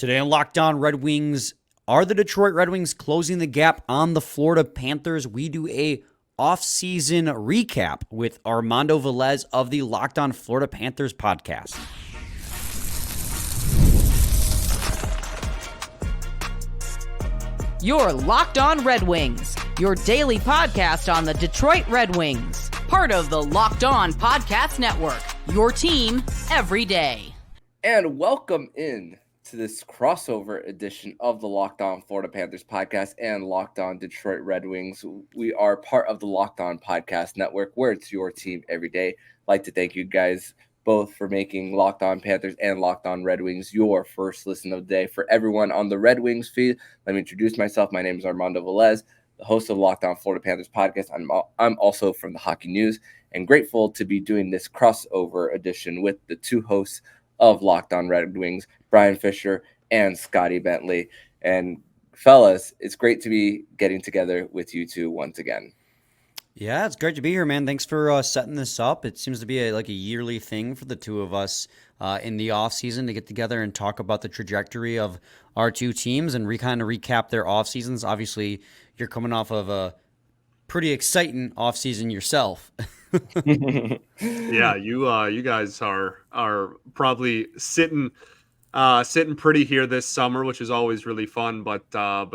Today on Locked On Red Wings, are the Detroit Red Wings closing the gap on the Florida Panthers? We do a offseason recap with Armando Velez of the Locked On Florida Panthers podcast. You're Locked On Red Wings, your daily podcast on the Detroit Red Wings. Part of the Locked On Podcast Network, your team every day. And welcome in to this crossover edition of the Locked On Florida Panthers podcast and Locked On Detroit Red Wings. We are part of the Locked On Podcast Network, where it's your team every day. I'd like to thank you guys both for making Locked On Panthers and Locked On Red Wings your first listen of the day. For everyone on the Red Wings feed, let me introduce myself. My name is Armando Velez, the host of the Locked On Florida Panthers podcast. I'm also from the Hockey News and grateful to be doing this crossover edition with the two hosts of Locked On Red Wings, Brian Fisher and Scotty Bentley. And fellas, it's great to be getting together with you two once again. Yeah, it's great to be here, man. Thanks for setting this up. It seems to be a yearly thing for the two of us in the offseason to get together and talk about the trajectory of our two teams and kind of recap their off seasons. Obviously, you're coming off of a pretty exciting off season yourself. Yeah, you guys are probably sitting pretty here this summer, which is always really fun. But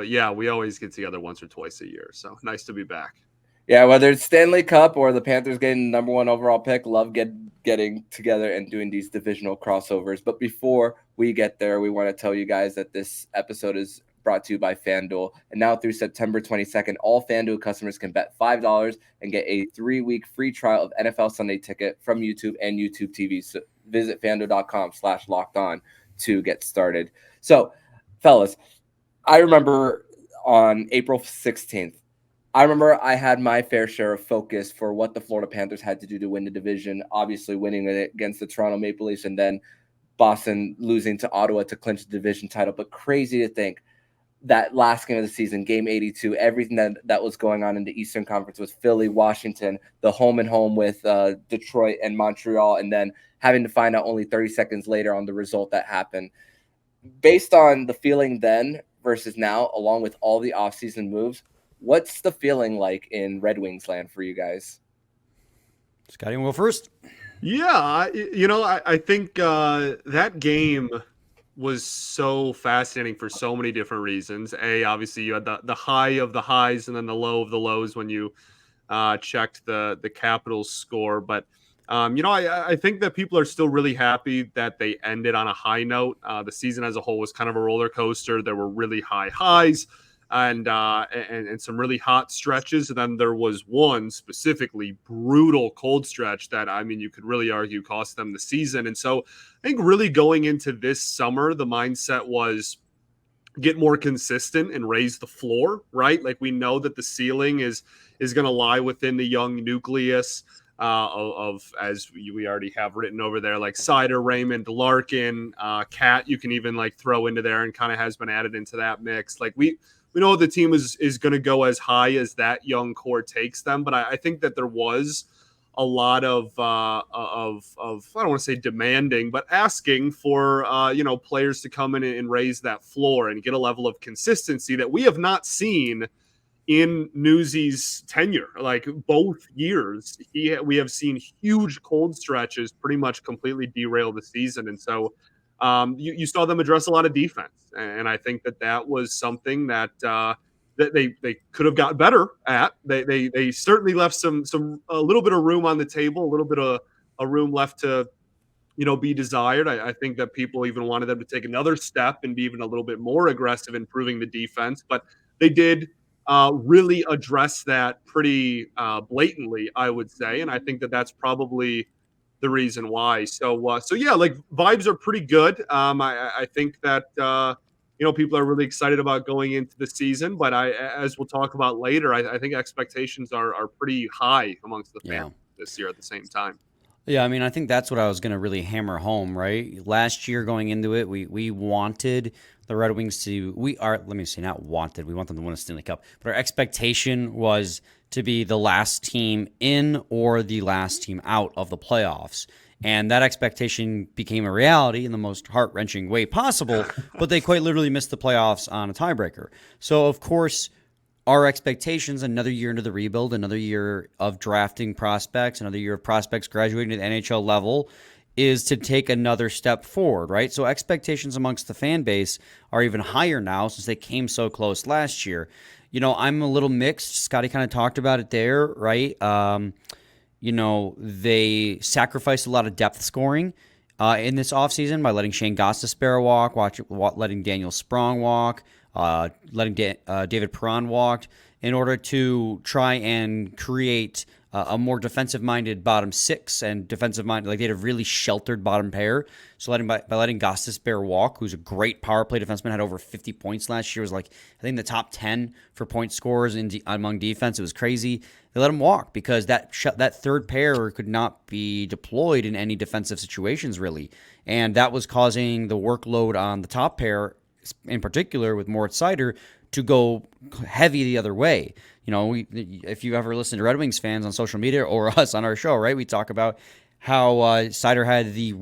yeah, we always get together once or twice a year, so nice to be back. Yeah, whether it's Stanley Cup or the Panthers getting the number one overall pick, love getting together and doing these divisional crossovers. But before we get there, we want to tell you guys that this episode is brought to you by FanDuel. And now through September 22nd, all FanDuel customers can bet $5 and get a 3-week free trial of NFL Sunday Ticket from YouTube and YouTube TV. So visit FanDuel.com/lockedon to get started. So, fellas, I remember on April 16th, I had my fair share of focus for what the Florida Panthers had to do to win the division, obviously winning it against the Toronto Maple Leafs and then Boston losing to Ottawa to clinch the division title. But crazy to think that last game of the season, game 82, everything that was going on in the Eastern Conference was Philly, Washington, the home and home with Detroit and Montreal, and then having to find out only 30 seconds later on the result that happened. Based on the feeling then versus now, along with all the offseason moves, what's the feeling like in Red Wings land for you guys? Scotty, we'll go first. Yeah, I think that game was so fascinating for so many different reasons. Obviously you had the high of the highs and then the low of the lows when you checked the Capitals score. But, I think that people are still really happy that they ended on a high note. The season as a whole was kind of a roller coaster. There were really high highs and some really hot stretches. And then there was one specifically brutal cold stretch that, you could really argue cost them the season. And so I think really going into this summer, the mindset was get more consistent and raise the floor, right? Like we know that the ceiling is going to lie within the young nucleus of as we already have written over there, like Sider, Raymond, Larkin, Cat, you can even like throw into there and kind of has been added into that mix. Like we know the team is going to go as high as that young core takes them. But I think that there was a lot of I don't want to say demanding, but asking for, players to come in and raise that floor and get a level of consistency that we have not seen in Newsy's tenure. Like both years, we have seen huge cold stretches pretty much completely derail the season. And so you saw them address a lot of defense. And I think that was something that that they could have got better at. They certainly left a little bit of room on the table, a little bit of a room left to, be desired. I think that people even wanted them to take another step and be even a little bit more aggressive in improving the defense. But they did really address that pretty blatantly, I would say. And I think that that's probably the reason why. So yeah, like vibes are pretty good. I think that, people are really excited about going into the season, but as we'll talk about later, I think expectations are pretty high amongst the fans this year at the same time. Yeah, I think that's what I was going to really hammer home, right? Last year going into it, we wanted the Red Wings to, we want them to win a Stanley Cup, but our expectation was to be the last team in or the last team out of the playoffs. And that expectation became a reality in the most heart-wrenching way possible, but they quite literally missed the playoffs on a tiebreaker. So, of course, our expectations, another year into the rebuild, another year of drafting prospects, another year of prospects graduating to the NHL level, is to take another step forward, right? So expectations amongst the fan base are even higher now since they came so close last year. I'm a little mixed. Scotty kind of talked about it there, right? They sacrificed a lot of depth scoring in this offseason by letting Shane Gostisbehere walk, letting Daniel Sprong walk, letting David Perron walk in order to try and create a more defensive-minded bottom six and defensive-minded, like they had a really sheltered bottom pair. So by letting Gostisbehere walk, who's a great power play defenseman, had over 50 points last year, was like I think the top 10 for point scorers among defense. It was crazy. They let him walk because that third pair could not be deployed in any defensive situations really, and that was causing the workload on the top pair, in particular with Moritz Seider, to go heavy the other way. If you ever listen to Red Wings fans on social media or us on our show, right, we talk about how Seider had the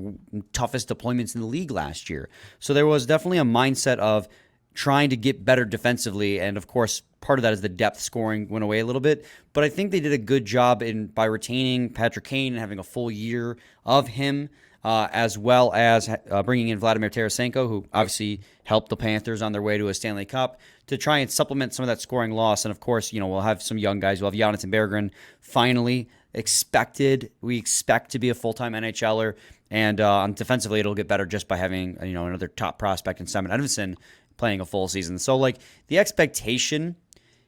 toughest deployments in the league last year. So there was definitely a mindset of trying to get better defensively, and of course, part of that is the depth scoring went away a little bit. But I think they did a good job by retaining Patrick Kane and having a full year of him. As well as bringing in Vladimir Tarasenko, who obviously helped the Panthers on their way to a Stanley Cup, to try and supplement some of that scoring loss. And, of course, we'll have some young guys. We'll have Jonathan Berggren finally we expect to be a full-time NHLer. And defensively, it'll get better just by having, another top prospect in Simon Edvinsson playing a full season. So, the expectation,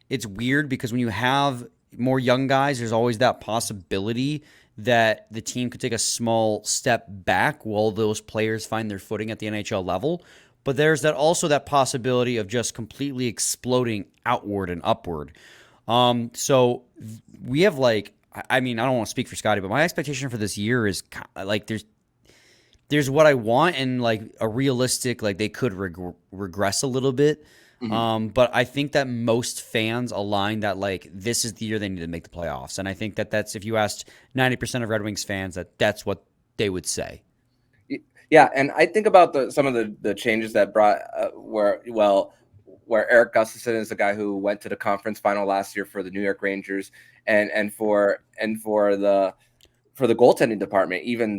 it's weird because when you have more young guys, there's always that possibility that the team could take a small step back while those players find their footing at the NHL level. But there's also that possibility of just completely exploding outward and upward. So we have I don't want to speak for Scotty, but my expectation for this year is there's what I want and a realistic, they could regress a little bit. Mm-hmm. But I think that most fans align that this is the year they need to make the playoffs, and I think that's if you asked 90% of Red Wings fans, that's what they would say. Yeah, and I think about some of the changes that brought where Erik Gustafsson is a guy who went to the conference final last year for the New York Rangers, and for the goaltending department, even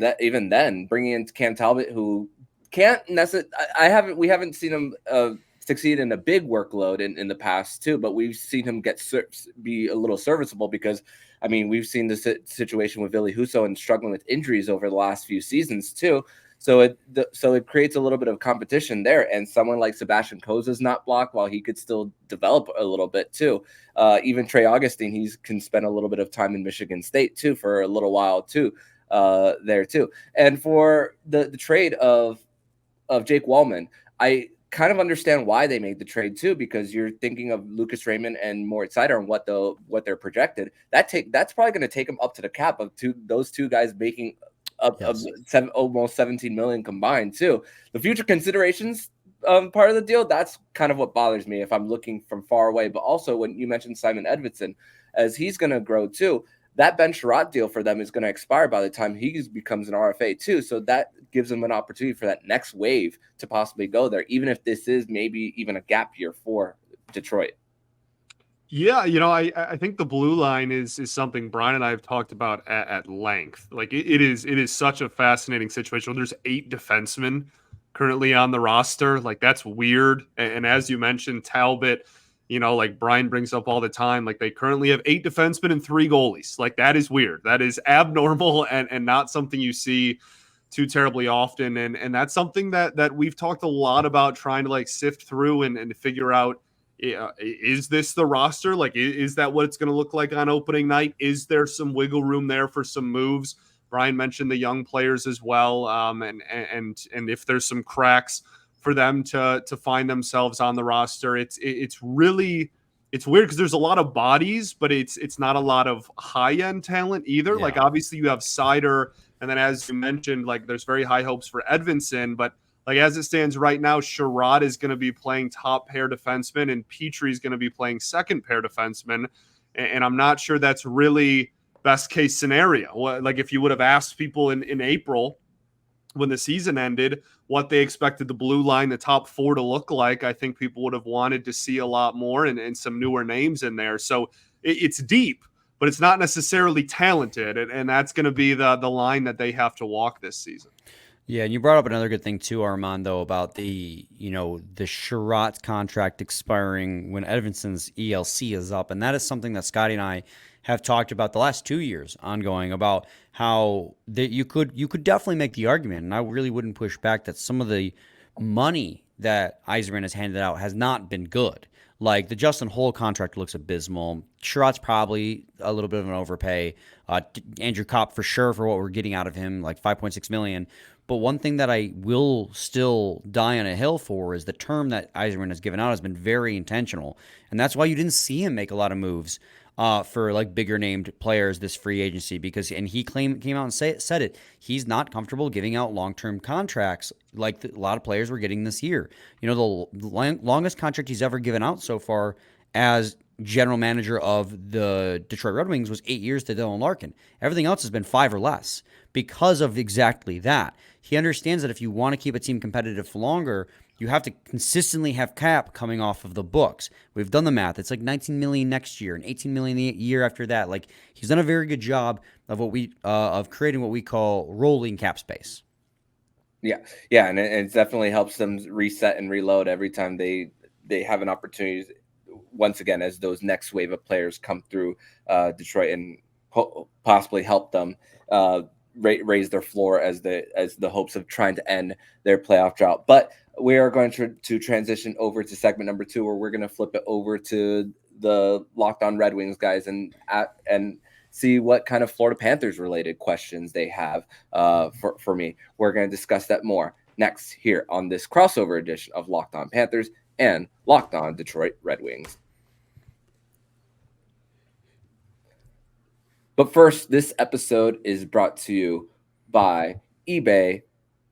then bringing in Cam Talbot, who can't necessarily we haven't seen him succeed in a big workload in the past too, but we've seen him be a little serviceable because we've seen the situation with Ville Husso and struggling with injuries over the last few seasons too. So it creates a little bit of competition there, and someone like Sebastian Koza is not blocked while he could still develop a little bit too. Even Trey Augustine, he can spend a little bit of time in Michigan State too for a little while too there too. And for the trade of Jake Wallman, I kind of understand why they made the trade too, because you're thinking of Lucas Raymond and Moritz Seider and what they're projected. That's probably going to take them up to the cap of those two guys making up almost 17 million combined too. The future considerations part of the deal, that's kind of what bothers me if I'm looking from far away. But also when you mentioned Simon Edvinsson, as he's going to grow too, that Ben Sherratt deal for them is going to expire by the time he becomes an RFA too. So that gives them an opportunity for that next wave to possibly go there, even if this is maybe even a gap year for Detroit. Yeah, I think the blue line is something Brian and I have talked about at length. It is such a fascinating situation. There's 8 defensemen currently on the roster. That's weird. And as you mentioned, Talbot, Brian brings up all the time, they currently have 8 defensemen and 3 goalies. That is weird. That is abnormal and not something you see too terribly often. And that's something that we've talked a lot about, trying to sift through and figure out, is this the roster? Is that what it's going to look like on opening night? Is there some wiggle room there for some moves? Brian mentioned the young players as well. And if there's some cracks for them to find themselves on the roster, it's weird because there's a lot of bodies, but it's not a lot of high end talent either. Yeah. Obviously you have Seider, and then as you mentioned, there's very high hopes for Edvinsson, but as it stands right now, Sherratt is going to be playing top pair defenseman and Petrie is going to be playing second pair defenseman. And I'm not sure that's really best case scenario. Like if you would have asked people in April when the season ended what they expected the blue line, the top four, to look like, I think people would have wanted to see a lot more and some newer names in there. So it's deep, but it's not necessarily talented. And that's going to be the line that they have to walk this season. Yeah, and you brought up another good thing too, Armando, about the Sherratt contract expiring when Edvinson's ELC is up, and that is something that Scotty and I have talked about the last 2 years ongoing, about how that you could definitely make the argument, and I really wouldn't push back, that some of the money that Yzerman has handed out has not been good. Like the Justin Holl contract looks abysmal. Sherratt's probably a little bit of an overpay. Andrew Kopp for sure for what we're getting out of him, like $5.6 million. But one thing that I will still die on a hill for is the term that Yzerman has given out has been very intentional. And that's why you didn't see him make a lot of moves for like bigger named players this free agency, because, and he came out and said it, he's not comfortable giving out long-term contracts like a lot of players were getting this year. The longest contract he's ever given out so far as general manager of the Detroit Red Wings was 8 years to Dylan Larkin. Everything else has been 5 or less because of exactly that. He understands that if you want to keep a team competitive for longer, you have to consistently have cap coming off of the books. We've done the math. It's like $19 million next year and $18 million the year after that. Like, he's done a very good job of of creating what we call rolling cap space. Yeah, and it definitely helps them reset and reload every time they have an opportunity. Once again, as those next wave of players come through Detroit and possibly help them raise their floor as the hopes of trying to end their playoff drought. But we are going to transition over to segment number 2, where we're going to flip it over to the Locked On Red Wings guys and see what kind of Florida Panthers related questions they have for me. We're going to discuss that more next here on this crossover edition of Locked On Panthers and Locked On Detroit Red Wings. But first, this episode is brought to you by eBay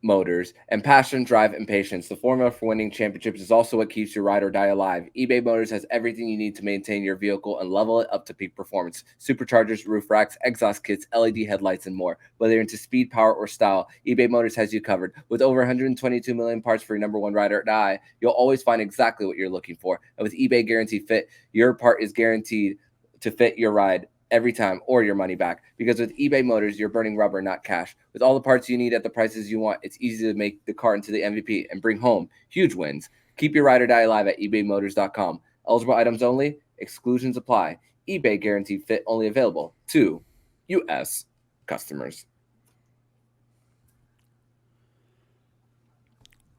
Motors, and passion, drive, and patience. The formula for winning championships is also what keeps your ride or die alive. eBay Motors has everything you need to maintain your vehicle and level it up to peak performance. Superchargers, roof racks, exhaust kits, LED headlights, and more. Whether you're into speed, power, or style, eBay Motors has you covered. With over 122 million parts for your number one ride or die, you'll always find exactly what you're looking for. And with eBay Guaranteed Fit, your part is guaranteed to fit your ride every time, or your money back. Because with eBay Motors, you're burning rubber, not cash. With all the parts you need at the prices you want, it's easy to make the car into the MVP and bring home huge wins. Keep your ride or die alive at ebaymotors.com. Eligible items only. Exclusions apply. eBay Guaranteed Fit only available to U.S. customers.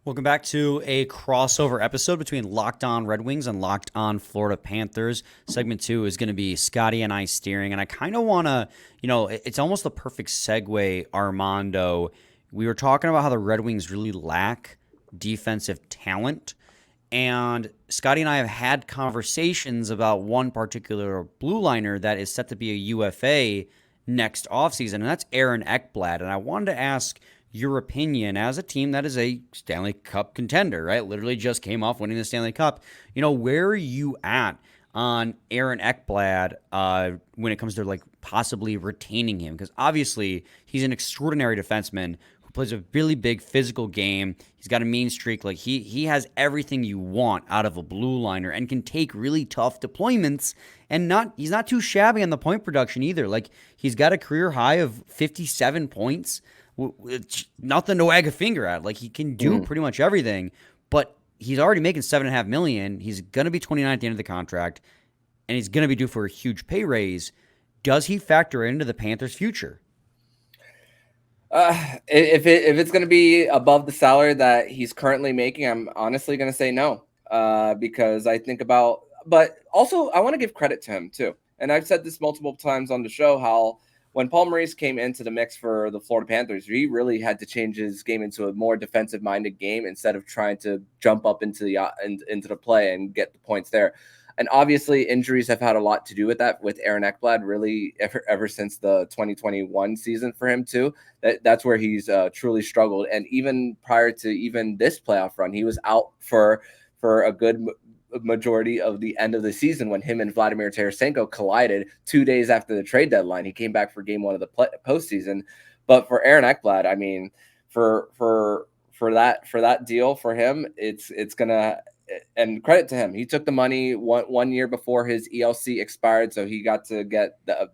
Welcome back to a crossover episode between Locked On Red Wings and Locked On Florida Panthers. Segment 2 is going to be Scotty and I steering, and I kind of want to, it's almost the perfect segue, Armando. We were talking about how the Red Wings really lack defensive talent, and Scotty and I have had conversations about one particular blue liner that is set to be a UFA next offseason, and that's Aaron Ekblad. And I wanted to ask your opinion as a team that is a Stanley Cup contender, right? Literally just came off winning the Stanley Cup. Where are you at on Aaron Ekblad when it comes to like possibly retaining him? Because obviously he's an extraordinary defenseman who plays a really big physical game. He's got a mean streak. Like he has everything you want out of a blue liner and can take really tough deployments. And he's not too shabby on the point production either. Like he's got a career high of 57 points. It's nothing to wag a finger at. Like he can do pretty much everything, but he's already making $7.5 million. He's going to be 29 at the end of the contract, and he's going to be due for a huge pay raise. Does he factor into the Panthers' future? If it's going to be above the salary that he's currently making, I'm honestly going to say no, because I think about, but also I want to give credit to him too. And I've said this multiple times on the show, how when Paul Maurice came into the mix for the Florida Panthers, he really had to change his game into a more defensive-minded game instead of trying to jump up into the play and get the points there. And obviously, injuries have had a lot to do with that. With Aaron Ekblad, really ever since the 2021 season for him too, that's where he's truly struggled. And even prior to even this playoff run, he was out for a good majority of the end of the season when him and Vladimir Tarasenko collided 2 days after the trade deadline. He came back for game 1 of the postseason. But for Aaron Ekblad, I mean, for that deal for him, it's gonna, and credit to him, he took the money one year before his ELC expired, so he got to get that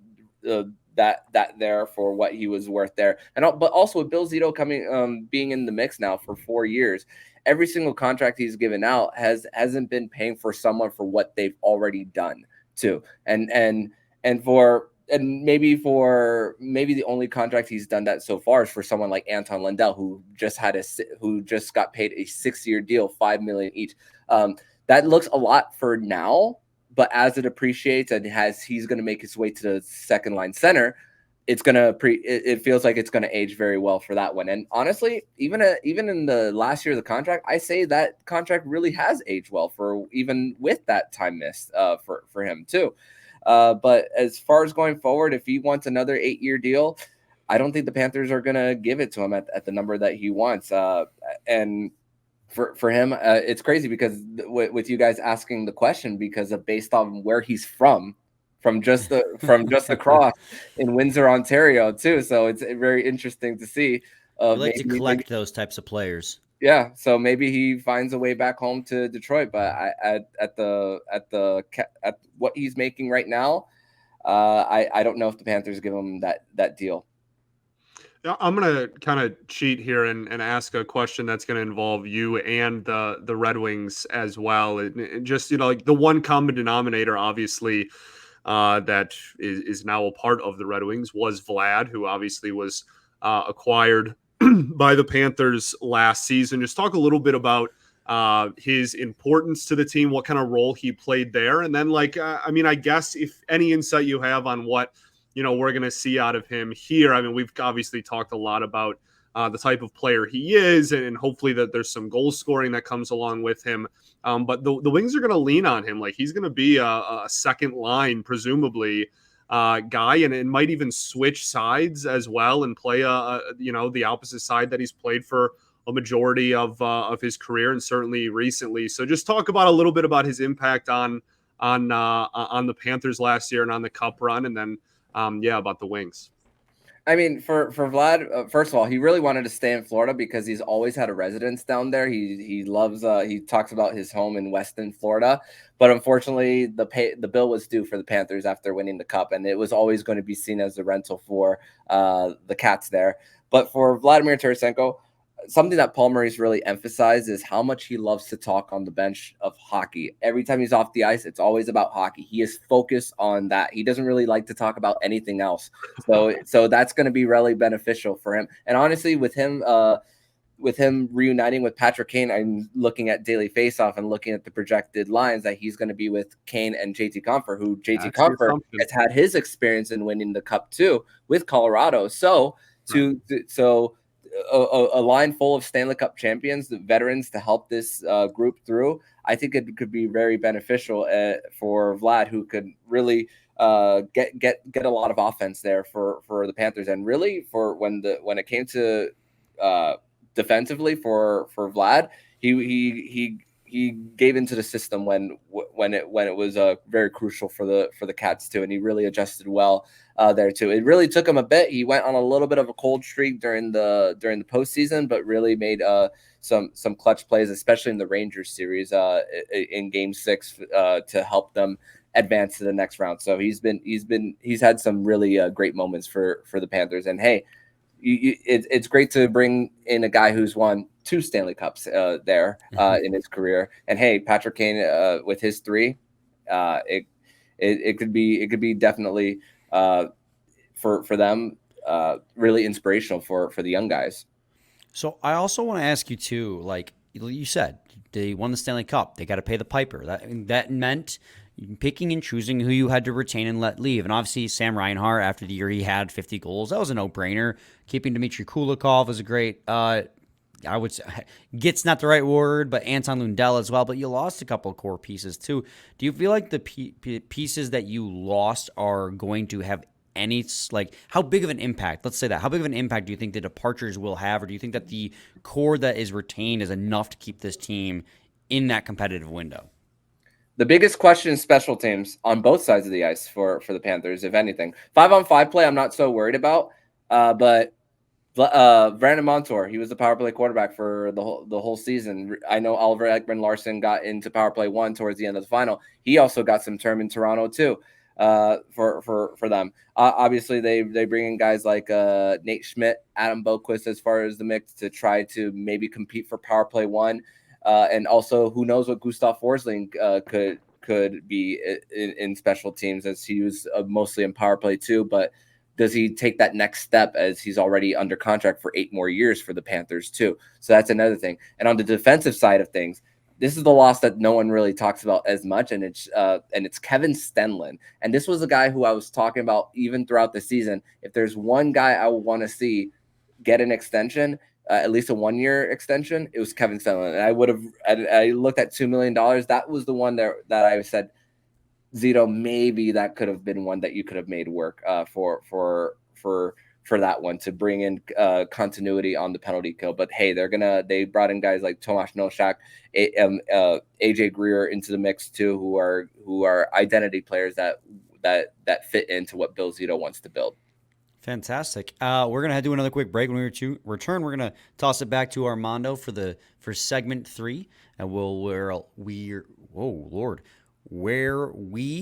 there for what he was worth there. But also with Bill Zito coming being in the mix now for 4 years, every single contract he's given out hasn't been paying for someone for what they've already done too. And maybe the only contract he's done that so far is for someone like Anton Lundell, who just got paid a 6-year deal, $5 million each. That looks a lot for now, but as it appreciates and he's going to make his way to the second line center, it feels like it's going to age very well for that one. And honestly, even in the last year of the contract, I say that contract really has aged well for even with that time missed for him too. But as far as going forward, if he wants another 8-year deal, I don't think the Panthers are going to give it to him at the number that he wants. And for him, it's crazy because with you guys asking the question, because of based on where he's from just across in Windsor, Ontario too. So it's very interesting to see. We like to collect those types of players. Yeah, so maybe he finds a way back home to Detroit, but at what he's making right now, I don't know if the Panthers give him that deal. I'm going to kind of cheat here and ask a question that's going to involve you and the Red Wings as well. And just, like the one common denominator, obviously, that is now a part of the Red Wings was Vlad, who obviously was acquired by the Panthers last season. Just talk a little bit about his importance to the team, what kind of role he played there. And then I guess if any insight you have on what, we're going to see out of him here. I mean, we've obviously talked a lot about the type of player he is, and hopefully that there's some goal scoring that comes along with him. But the Wings are going to lean on him. Like he's going to be a second line, presumably, guy, and might even switch sides as well and play the opposite side that he's played for a majority of his career and certainly recently. So just talk about a little bit about his impact on the Panthers last year and on the Cup run, and then about the Wings. I mean, for Vlad, first of all, he really wanted to stay in Florida because he's always had a residence down there. He loves. He talks about his home in Weston, Florida, but unfortunately, the bill was due for the Panthers after winning the Cup, and it was always going to be seen as a rental for the Cats there. But for Vladimir Tarasenko, something that Paul Maurice really emphasized is how much he loves to talk on the bench of hockey. Every time he's off the ice, it's always about hockey. He is focused on that. He doesn't really like to talk about anything else. So that's going to be really beneficial for him. And honestly, with him reuniting with Patrick Kane, I'm looking at Daily Faceoff and looking at the projected lines that he's going to be with Kane and JT Compher, who JT Compher has had his experience in winning the Cup too with Colorado. A line full of Stanley Cup champions, the veterans, to help this group through, I think it could be very beneficial for Vlad, who could really get a lot of offense there for the Panthers, and really for when it came to defensively for Vlad, he gave into the system when it was very crucial for the Cats too, and he really adjusted well there too. It really took him a bit. He went on a little bit of a cold streak during the postseason, but really made some clutch plays, especially in the Rangers series in Game 6 to help them advance to the next round. So he's had some really great moments for the Panthers. And hey, it's great to bring in a guy who's won 2 Stanley Cups there in his career. And hey, Patrick Kane with his 3, it could be definitely for them really inspirational for the young guys. So I also want to ask you too, like you said, they won the Stanley Cup. They got to pay the piper. That meant picking and choosing who you had to retain and let leave. And obviously Sam Reinhart, after the year he had 50 goals, that was a no-brainer. Keeping Dmitry Kulikov was a great, I would say, get's not the right word, but Anton Lundell as well. But you lost a couple of core pieces too. Do you feel like the pieces that you lost are going to have any, like, how big of an impact, let's say that, how big of an impact do you think the departures will have? Or do you think that the core that is retained is enough to keep this team in that competitive window? The biggest question is special teams on both sides of the ice for the Panthers, if anything. 5-on-5 play, I'm not so worried about. But Brandon Montour, he was the power play quarterback for the whole season. I know Oliver Ekman-Larsson got into power play 1 towards the end of the final. He also got some term in Toronto too. For them, obviously they bring in guys like Nate Schmidt, Adam Boquist as far as the mix to try to maybe compete for power play 1. And also, who knows what Gustav Forsling could be in special teams, as he was mostly in power play too. But does he take that next step, as he's already under contract for 8 more years for the Panthers too? So that's another thing. And on the defensive side of things, this is the loss that no one really talks about as much, and it's Kevin Stenlin. And this was a guy who I was talking about even throughout the season. If there's one guy I would want to see get an extension, at least a 1-year extension, it was Kevin Stenlin. And I looked at $2 million. That was the one that I said, Zito, maybe that could have been one that you could have made work for that one, to bring in continuity on the penalty kill. But hey, they brought in guys like Tomasz Noszak, AJ Greer into the mix too, who are identity players that fit into what Bill Zito wants to build. Fantastic. We're gonna do another quick break. When we return, we're gonna toss it back to Armando for segment 3, and where we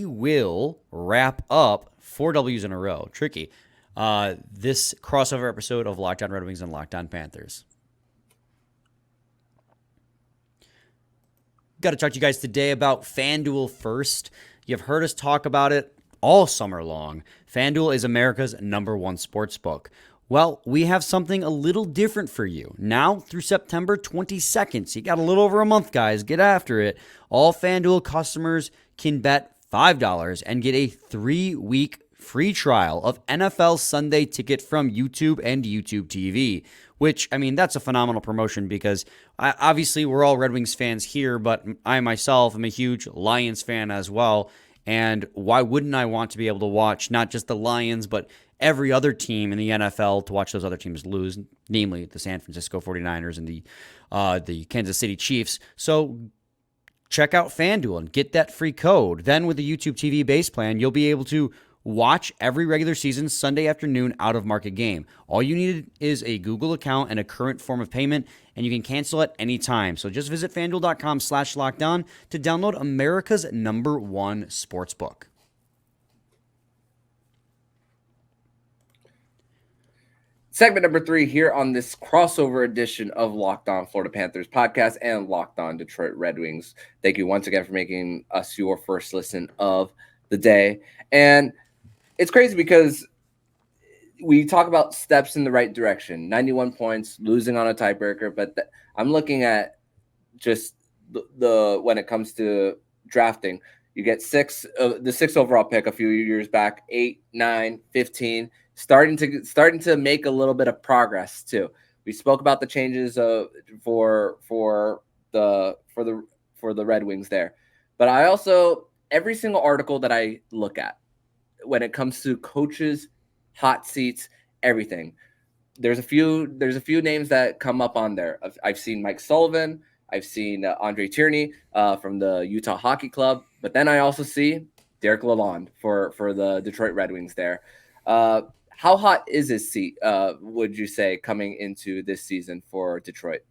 will wrap up 4 W's in a row. Tricky. This crossover episode of Locked On Red Wings and Locked On Panthers. Got to talk to you guys today about FanDuel first. You've heard us talk about it all summer long. FanDuel is America's #1 sportsbook. Well, we have something a little different for you. Now through September 22nd, so you got a little over a month, guys. Get after it. All FanDuel customers can bet $5 and get a 3-week free trial of NFL Sunday Ticket from YouTube and YouTube TV, which, I mean, that's a phenomenal promotion because obviously we're all Red Wings fans here, but I myself am a huge Lions fan as well. And why wouldn't I want to be able to watch not just the Lions, but every other team in the NFL, to watch those other teams lose, namely the San Francisco 49ers and the Kansas City Chiefs. So check out FanDuel and get that free code. Then with the YouTube TV base plan, you'll be able to watch every regular season Sunday afternoon out-of-market game. All you need is a Google account and a current form of payment, and you can cancel at any time. So just visit FanDuel.com/lockedon to download America's #1 sportsbook. Segment number 3 here on this crossover edition of Locked On Florida Panthers podcast and Locked On Detroit Red Wings. Thank you once again for making us your first listen of the day. And it's crazy because we talk about steps in the right direction, 91 points, losing on a tiebreaker. But I'm looking at just the when it comes to drafting, you get the 6th overall pick a few years back, 8, 9, 15, starting to make a little bit of progress too. We spoke about the changes for the Red Wings there, but I also, every single article that I look at when it comes to coaches, hot seats, everything, there's a few names that come up on there. I've seen Mike Sullivan, I've seen Andre Tierney from the Utah Hockey Club, but then I also see Derek Lalonde for the Detroit Red Wings there. How hot is his seat, would you say, coming into this season for Detroit?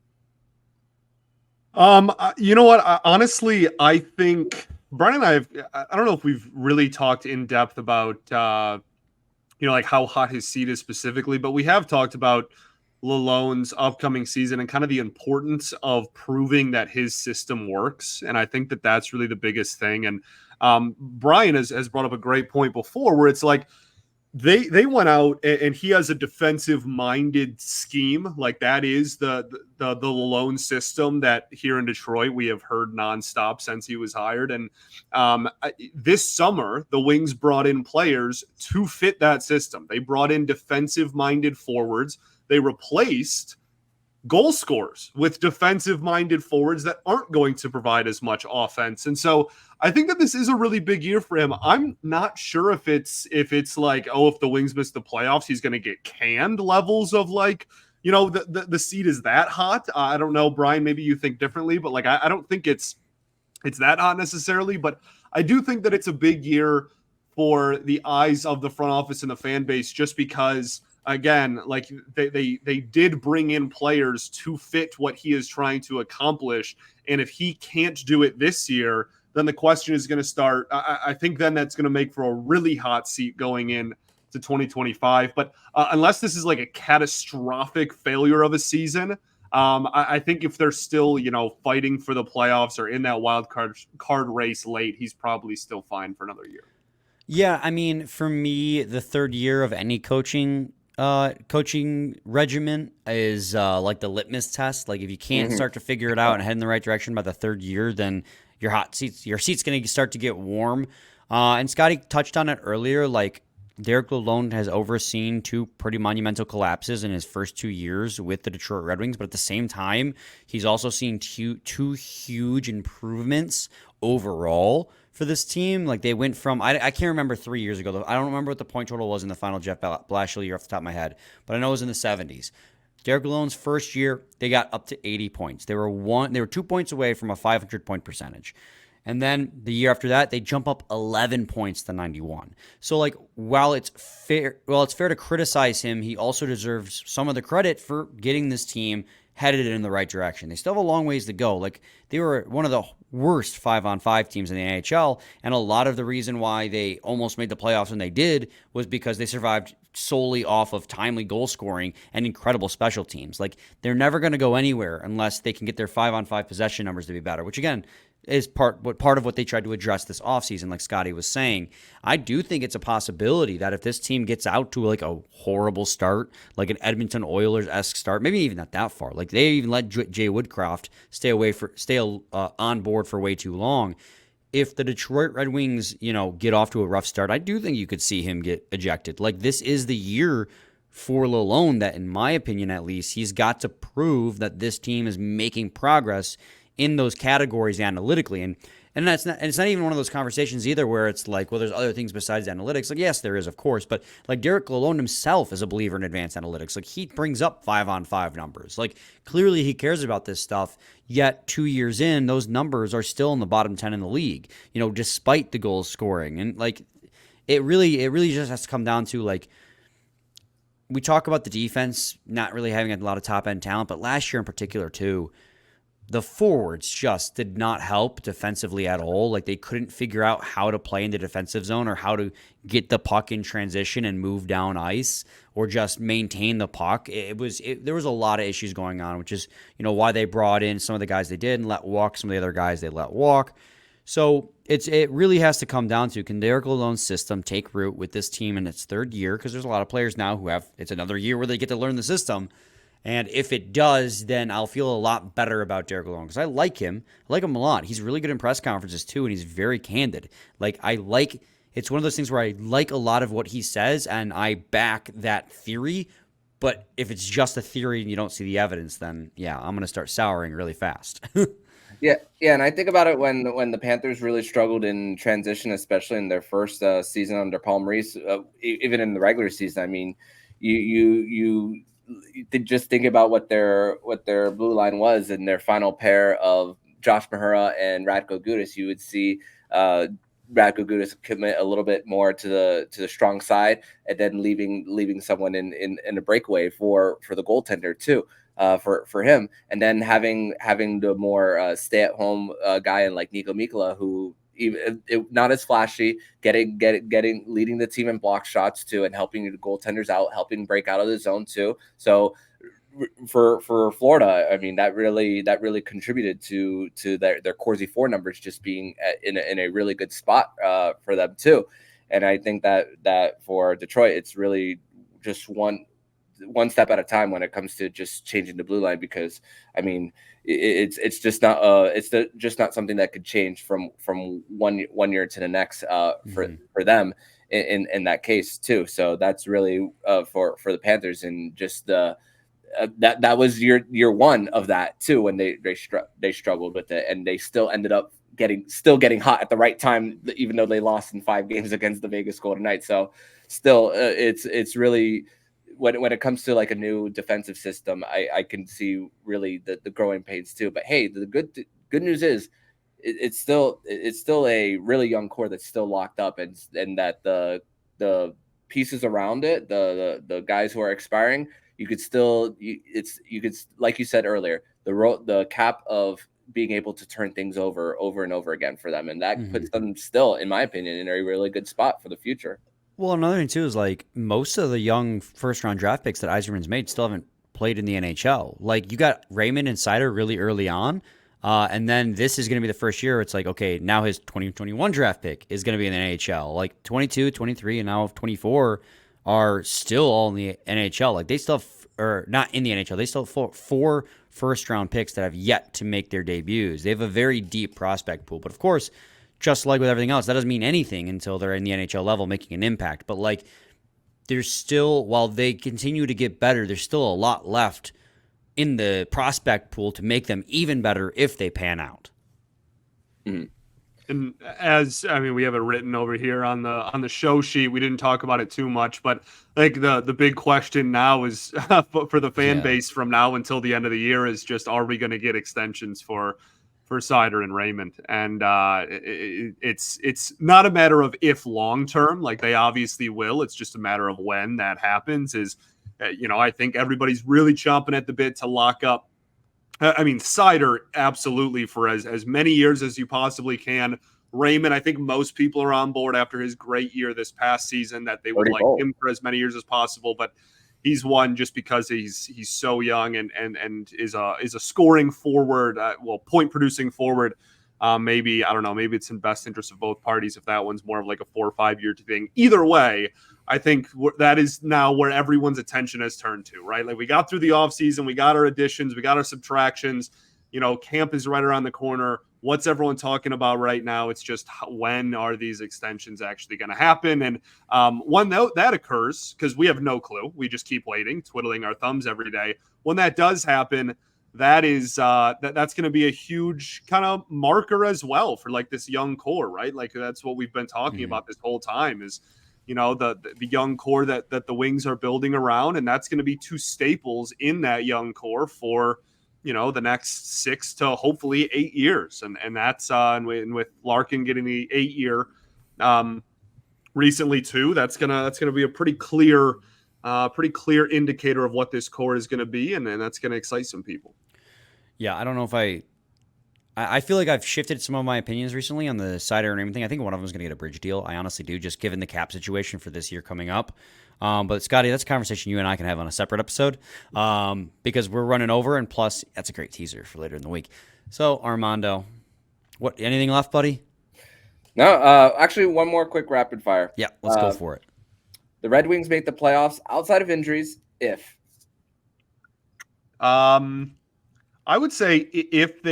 You know what? Honestly, I think Brian and I don't know if we've really talked in depth about, like how hot his seat is specifically, but we have talked about Lalonde's upcoming season and kind of the importance of proving that his system works. And I think that that's really the biggest thing. And Brian has brought up a great point before where it's like, they went out and he has a defensive minded scheme. Like that is the Lalonde system that here in Detroit we have heard nonstop since he was hired. And this summer, the Wings brought in players to fit that system. They brought in defensive minded forwards. They replaced goal scorers with defensive-minded forwards that aren't going to provide as much offense. And so I think that this is a really big year for him. I'm not sure if it's like, if the Wings miss the playoffs, he's going to get canned levels of like, the seat is that hot. I don't know, Brian, maybe you think differently, but like, I don't think it's it's that hot necessarily, but I do think that it's a big year for the eyes of the front office and the fan base, just because, again, like they did bring in players to fit what he is trying to accomplish. And if he can't do it this year, then the question is going to start. I think then that's going to make for a really hot seat going in to 2025. But unless this is like a catastrophic failure of a season, I think if they're still, fighting for the playoffs or in that wild card race late, he's probably still fine for another year. Yeah, I mean, for me, the third year of any coaching regimen is like the litmus test. Like if you can't start to figure it out and head in the right direction by the third year, then your seat's going to start to get warm. And Scotty touched on it earlier. Like Derek Lalonde has overseen 2 pretty monumental collapses in his first 2 years with the Detroit Red Wings, but at the same time, he's also seen two huge improvements overall for this team. Like they went from, I can't remember 3 years ago, though. I don't remember what the point total was in the final Jeff Blashill year off the top of my head, but I know it was in the 70s. Derek Lalonde's first year, they got up to 80 points. They were 2 points away from a 500-point percentage. And then the year after that, they jump up 11 points to 91. So, like, while it's fair to criticize him, he also deserves some of the credit for getting this team headed in the right direction. They still have a long ways to go. Like, they were one of the worst 5-on-5 teams in the NHL, and a lot of the reason why they almost made the playoffs when they did was because they survived solely off of timely goal scoring and incredible special teams. Like, they're never going to go anywhere unless they can get their 5-on-5 possession numbers to be better, which, again, is part of what they tried to address this offseason, like Scotty was saying. I do think it's a possibility that if this team gets out to like a horrible start, like an Edmonton Oilers-esque start, maybe even not that far. Like they even let Jay Woodcroft stay on board for way too long. If the Detroit Red Wings, get off to a rough start, I do think you could see him get ejected. Like this is the year for Lalonde that, in my opinion at least, he's got to prove that this team is making progress in those categories analytically. And it's not even one of those conversations either where it's like, well, there's other things besides analytics. Like, yes, there is, of course, but like Derek Lalonde himself is a believer in advanced analytics. Like he brings up 5-on-5 numbers. Like clearly he cares about this stuff, yet 2 years in, those numbers are still in the bottom 10 in the league, despite the goals scoring. And like, it really just has to come down to like, we talk about the defense not really having a lot of top end talent, but last year in particular too, the forwards just did not help defensively at all. Like they couldn't figure out how to play in the defensive zone or how to get the puck in transition and move down ice or just maintain the puck. There was a lot of issues going on, which is, why they brought in some of the guys they did and let walk some of the other guys they let walk. So it really has to come down to, can Derek Lalonde's system take root with this team in its third year? Because there's a lot of players now who it's another year where they get to learn the system. And if it does, then I'll feel a lot better about Derek Lalonde because I like him. I like him a lot. He's really good in press conferences too, and he's very candid. It's one of those things where I like a lot of what he says, and I back that theory. But if it's just a theory and you don't see the evidence, then yeah, I'm going to start souring really fast. Yeah, and I think about it when the Panthers really struggled in transition, especially in their first season under Paul Maurice, even in the regular season. I mean, you just think about what their blue line was in their final pair of Josh Mahura and Radko Gudas. You would see Radko Gudas commit a little bit more to the strong side, and then leaving someone in a breakaway for the goaltender too, for him, and then having the more stay at home guy in like Nico Mikkola, who not as flashy, leading the team in block shots too, and helping the goaltenders out, helping break out of the zone too. So for Florida, I mean, that really contributed to their Corsi 4 numbers just being in a really good spot for them too. And I think that for Detroit, it's really just one step at a time when it comes to just changing the blue line, because I mean, it's just not something that could change from one year to the next for them in that case too. So that's really for the Panthers, and just that was year one of that too, when they struggled with it, and they still ended up getting hot at the right time, even though they lost in 5 games against the Vegas Golden Knights. So still, it's really, when it comes to like a new defensive system, I can see really the growing pains too. But hey, the good news is it's still a really young core that's still locked up, and that the pieces around it, the guys who are expiring, you could like you said earlier, the cap of being able to turn things over and over again for them, and that puts them still, in my opinion, in a really good spot for the future. Well, another thing too is like most of the young first round draft picks that Yzerman's made still haven't played in the NHL. Like you got Raymond and Seider really early on. And then this is going to be the first year. It's like, okay, now his 2021 draft pick is going to be in the NHL. Like 22, 23, and now 24 are still all in the NHL. Like they still have, or not in the NHL. They still have four first round picks that have yet to make their debuts. They have a very deep prospect pool. But of course, just like with everything else, that doesn't mean anything until they're in the NHL level making an impact. But like there's still, while they continue to get better, there's still a lot left in the prospect pool to make them even better if they pan out. And we have it written over here on the show sheet. We didn't talk about it too much, but like the big question now is for the fan base from now until the end of the year is just, are we going to get extensions for Seider and Raymond? And it's not a matter of if long term, like they obviously will. It's just a matter of when that happens. I think everybody's really chomping at the bit to lock up. I mean, Seider, absolutely, for as many years as you possibly can. Raymond, I think most people are on board after his great year this past season that they would like him for as many years as possible. But he's one just because he's so young and is a scoring forward, point producing forward. Maybe, I don't know, maybe it's in best interest of both parties if that one's more of like a 4 or 5 year thing. Either way, I think that is now where everyone's attention has turned to, right? Like we got through the offseason, we got our additions, we got our subtractions, camp is right around the corner. What's everyone talking about right now? It's just when are these extensions actually going to happen? And when that occurs, because we have no clue, we just keep waiting, twiddling our thumbs every day. When that does happen, that is that's going to be a huge kind of marker as well for like this young core, right? Like that's what we've been talking about this whole time is, the young core that the Wings are building around, and that's going to be two staples in that young core for the next 6 to hopefully 8 years, and that's and with Larkin getting the 8-year recently too, that's gonna be a pretty clear indicator of what this core is going to be, and that's going to excite some people. Yeah, I don't know if I feel like I've shifted some of my opinions recently on the Seider and everything. I think one of them is going to get a bridge deal. I honestly do, just given the cap situation for this year coming up. But Scotty, that's a conversation you and I can have on a separate episode because we're running over, and plus that's a great teaser for later in the week. So Armando, anything left, buddy? No, actually one more quick rapid fire. Yeah, let's go for it. The Red Wings make the playoffs outside of injuries if? I would say if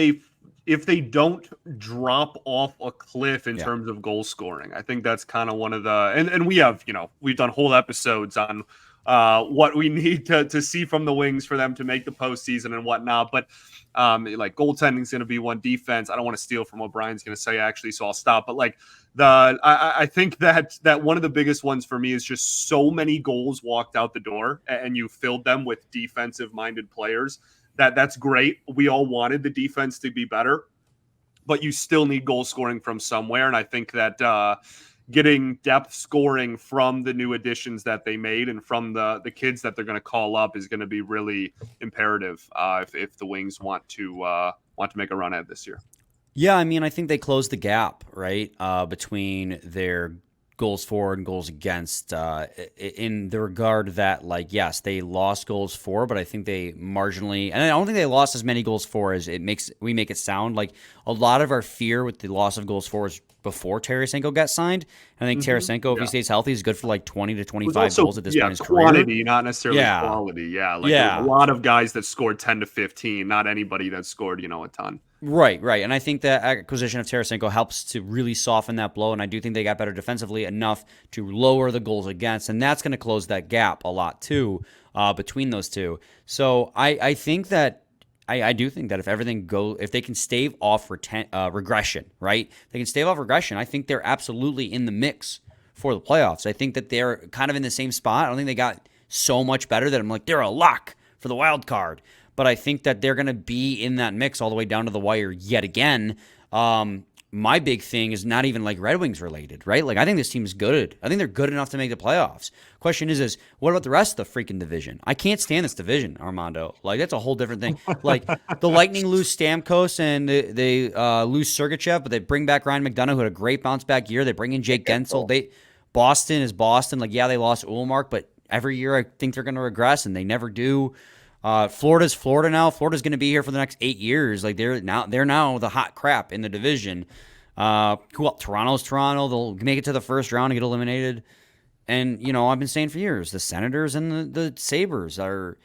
they don't drop off a cliff in terms of goal scoring. I think that's kind of one of the and we have, we've done whole episodes on what we need to see from the Wings for them to make the postseason and whatnot. But like goaltending is going to be one. Defense, I don't want to steal from what Brian's going to say actually, so I'll stop. But like I think that one of the biggest ones for me is just so many goals walked out the door, and you filled them with defensive minded players. That's great. We all wanted the defense to be better, but you still need goal scoring from somewhere. And I think that getting depth scoring from the new additions that they made and from the kids that they're going to call up is going to be really imperative if the Wings want to make a run at this year. Yeah, I mean, I think they closed the gap, right, between their goals for and goals against in the regard that, like, yes, they lost goals for, but I think they marginally, and I don't think they lost as many goals for as we make it sound. Like a lot of our fear with the loss of goals for is before Tarasenko got signed. I think Tarasenko, if he stays healthy, is good for like 20 to 25 goals at this point in his career. Quantity, not necessarily quality. Yeah, like a lot of guys that scored 10 to 15, not anybody that scored, a ton. Right. And I think that acquisition of Tarasenko helps to really soften that blow, and I do think they got better defensively enough to lower the goals against, and that's going to close that gap a lot too between those two. So I think that I do think that if they can stave off regression, right? If they can stave off regression, I think they're absolutely in the mix for the playoffs. I think that they're kind of in the same spot. I don't think they got so much better that I'm like, they're a lock for the wild card. But I think that they're going to be in that mix all the way down to the wire yet again. And my big thing is not even like Red Wings related, right? Like I think this team's good. I think they're good enough to make the playoffs. Question is what about the rest of the freaking division? I can't stand this division, Armando. Like that's a whole different thing. Like the Lightning lose Stamkos and they lose Sergachev, but they bring back Ryan McDonough, who had a great bounce back year. They bring in Jake Gensel. Boston is Boston. Like, yeah, they lost Ullmark, but every year I think they're going to regress, and they never do. Florida's Florida now. Florida's going to be here for the next 8 years. Like they're now the hot crap in the division. Toronto's Toronto. They'll make it to the first round and get eliminated. And I've been saying for years, the Senators and the Sabres are.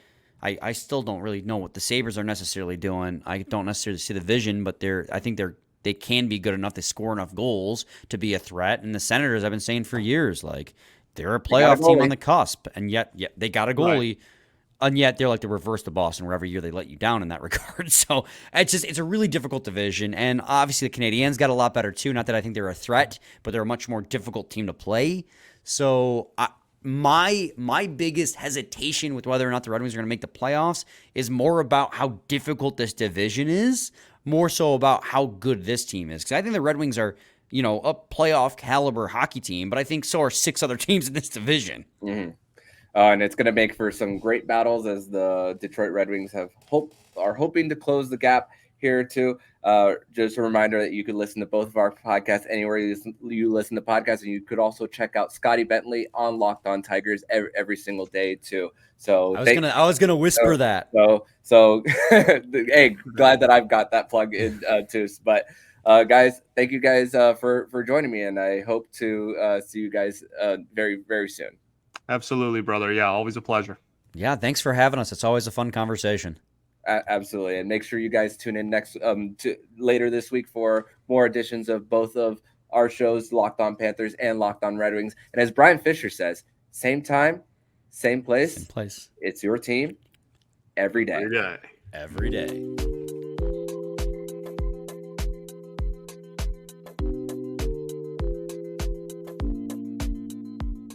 I still don't really know what the Sabres are necessarily doing. I don't necessarily see the vision, but I think they can be good enough. They score enough goals to be a threat. And the Senators, I've been saying for years, like they're a playoff team on the cusp, and yet they got a goalie. Right. And yet they're like the reverse to Boston, where every year they let you down in that regard. So it's a really difficult division. And obviously the Canadiens got a lot better too. Not that I think they're a threat, but they're a much more difficult team to play. So my biggest hesitation with whether or not the Red Wings are going to make the playoffs is more about how difficult this division is, more so about how good this team is. Because I think the Red Wings are, a playoff caliber hockey team, but I think so are 6 other teams in this division. Mm-hmm. And it's going to make for some great battles, as the Detroit Red Wings are hoping to close the gap here too. Just a reminder that you could listen to both of our podcasts anywhere you listen to podcasts, and you could also check out Scotty Bentley on Locked On Tigers every single day too. So I was gonna whisper that. So hey, glad that I've got that plug in too. But guys, thank you guys for joining me, and I hope to see you guys very, very soon. Absolutely, brother. Yeah, always a pleasure. Yeah, thanks for having us. It's always a fun conversation. Absolutely. And make sure you guys tune in later this week for more editions of both of our shows, Locked On Panthers and Locked On Red Wings. And as Brian Fisher says, same time, same place. Same place. It's your team every day. Every day.